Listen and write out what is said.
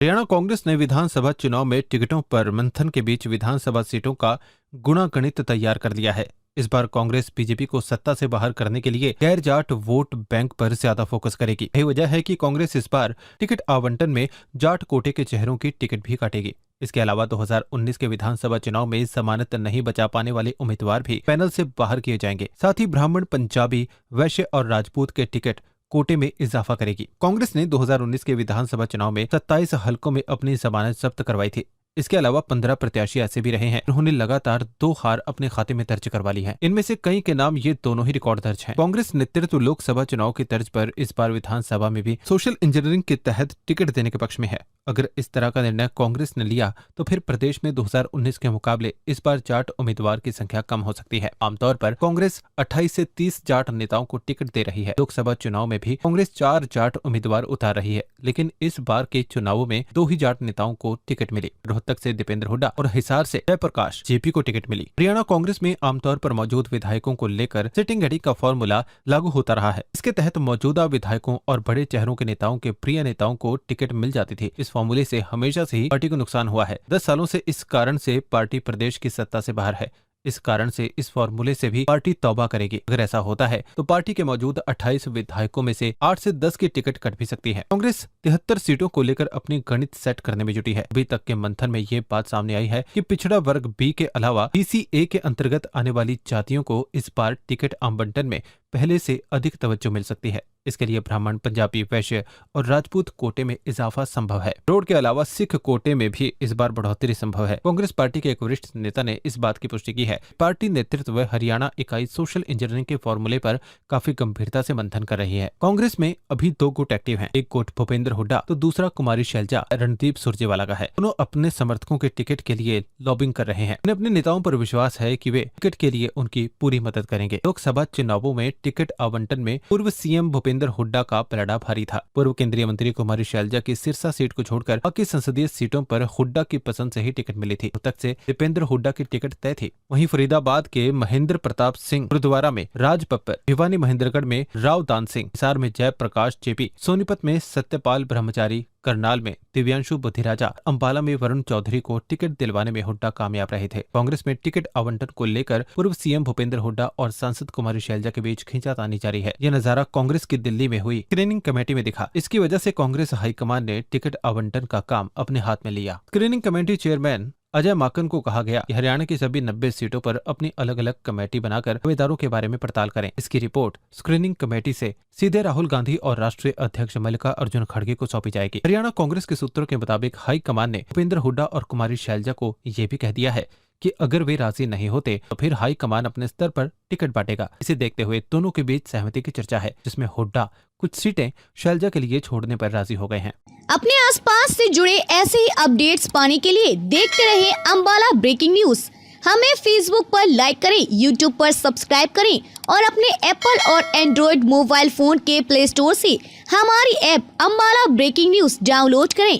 हरियाणा कांग्रेस ने विधानसभा चुनाव में टिकटों पर मंथन के बीच विधानसभा सीटों का गुणागणित तैयार कर लिया है। इस बार कांग्रेस बीजेपी को सत्ता से बाहर करने के लिए गैर जाट वोट बैंक पर ज्यादा फोकस करेगी। यही वजह है कि कांग्रेस इस बार टिकट आवंटन में जाट कोटे के चेहरों की टिकट भी काटेगी। इसके अलावा 2019 के विधानसभा चुनाव में जमानत नहीं बचा पाने वाले उम्मीदवार भी पैनल से बाहर किए जाएंगे। साथ ही ब्राह्मण, पंजाबी, वैश्य और राजपूत के टिकट कोटे में इजाफा करेगी। कांग्रेस ने 2019 के विधानसभा चुनाव में 27 हलकों में अपनी जमानत जब्त करवाई थी। इसके अलावा 15 प्रत्याशी ऐसे भी रहे हैं उन्होंने लगातार 2 हार अपने खाते में दर्ज करवा ली है। इनमें से कई के नाम ये दोनों ही रिकॉर्ड दर्ज हैं। कांग्रेस नेतृत्व लोकसभा चुनाव की तर्ज पर इस बार विधानसभा में भी सोशल इंजीनियरिंग के तहत टिकट देने के पक्ष में है। अगर इस तरह का निर्णय कांग्रेस ने लिया तो फिर प्रदेश में 2019 के मुकाबले इस बार जाट उम्मीदवार की संख्या कम हो सकती है। आमतौर पर कांग्रेस 28 से 30 जाट नेताओं को टिकट दे रही है। लोकसभा चुनाव में भी कांग्रेस 4 जाट उम्मीदवार उतार रही है, लेकिन इस बार के चुनावों में 2 ही जाट नेताओं को टिकट मिली। रोहतक से दीपेंद्र हुड्डा और हिसार से जयप्रकाश जेपी को टिकट मिली। हरियाणा कांग्रेस में आमतौर पर मौजूद विधायकों को लेकर सिटिंग एडी का फॉर्मूला लागू होता रहा है। इसके तहत मौजूदा विधायकों और बड़े चेहरों के नेताओं के प्रिय नेताओं को टिकट मिल जाती थी। इस फॉर्मूले से हमेशा से ही पार्टी को नुकसान हुआ है। 10 सालों से इस कारण से पार्टी प्रदेश की सत्ता से बाहर है। इस कारण से इस फॉर्मूले से भी पार्टी तौबा करेगी। अगर ऐसा होता है तो पार्टी के मौजूद 28 विधायकों में से 8 से 10 की टिकट कट भी सकती है। कांग्रेस 73 सीटों को लेकर अपनी गणित सेट करने में जुटी है। अभी तक के मंथन में ये बात सामने आई है कि पिछड़ा वर्ग बी के अलावा BC-A के अंतर्गत आने वाली जातियों को इस बार टिकट आवंटन में पहले से अधिक तवज्जो मिल सकती है। इसके लिए ब्राह्मण, पंजाबी, वैश्य और राजपूत कोटे में इजाफा संभव है। रोड के अलावा सिख कोटे में भी इस बार बढ़ोतरी संभव है। कांग्रेस पार्टी के एक वरिष्ठ नेता ने इस बात की पुष्टि की है। पार्टी नेतृत्व हरियाणा इकाई सोशल इंजीनियरिंग के फॉर्मूले पर काफी गंभीरता से मंथन कर रही है। कांग्रेस में अभी 2 गुट एक्टिव हैं। एक गुट भूपेंद्र हुड्डा तो दूसरा कुमारी शैलजा रणदीप सुरजेवाला का है। दोनों अपने समर्थकों के टिकट के लिए लॉबिंग कर रहे हैं। उन्हें अपने नेताओं पर विश्वास है कि वे टिकट के लिए उनकी पूरी मदद करेंगे। लोकसभा चुनावों में टिकट आवंटन में पूर्व सीएम भूपेंद्र हुड्डा का पलड़ा भारी था। पूर्व केंद्रीय मंत्री कुमारी शैलजा की सिरसा सीट को छोड़कर बाकी संसदीय सीटों पर हुड्डा की पसंद से ही टिकट मिली थी। रोहतक से दीपेंद्र हुड्डा की टिकट तय थी। वहीं फरीदाबाद के महेंद्र प्रताप सिंह, गुरुद्वारा में राज बब्बर, भिवानी महेंद्रगढ़ में राव दान सिंह, हिसार में जयप्रकाश जेपी, सोनीपत में सत्यपाल ब्रह्मचारी, करनाल में दिव्यांशु बुद्धिराजा, अंबाला में वरुण चौधरी को टिकट दिलवाने में हुड्डा कामयाब रहे थे। कांग्रेस में टिकट आवंटन को लेकर पूर्व सीएम भूपेंद्र हुड्डा और सांसद कुमारी शैलजा के बीच खींचातानी जारी है। यह नजारा कांग्रेस की दिल्ली में हुई स्क्रीनिंग कमेटी में दिखा। इसकी वजह से कांग्रेस हाईकमान ने टिकट आवंटन का काम अपने हाथ में लिया। Screening committee chairman Ajay Maken को कहा गया कि हरियाणा की सभी 90 सीटों पर अपनी अलग अलग कमेटी बनाकर दावेदारों के बारे में पड़ताल करें। इसकी रिपोर्ट स्क्रीनिंग कमेटी से सीधे राहुल गांधी और राष्ट्रीय अध्यक्ष मल्लिकार्जुन खड़गे को सौंपी जाएगी। हरियाणा कांग्रेस के सूत्रों के मुताबिक हाईकमान ने भूपेंद्र हुड्डा और कुमारी शैलजा को ये भी कह दिया है कि अगर वे राजी नहीं होते तो फिर हाई कमान अपने स्तर पर टिकट बांटेगा। इसे देखते हुए दोनों के बीच सहमति की चर्चा है, जिसमें हुड्डा कुछ सीटें शैलजा के लिए छोड़ने पर राजी हो गए हैं। अपने आसपास से जुड़े ऐसे ही अपडेट्स पाने के लिए देखते रहे अंबाला ब्रेकिंग न्यूज। हमें फेसबुक पर लाइक करें, यूट्यूब पर सब्सक्राइब करें और अपने एप्पल और एंड्रॉइड मोबाइल फोन के प्ले स्टोर से हमारी app Ambala breaking news download करें।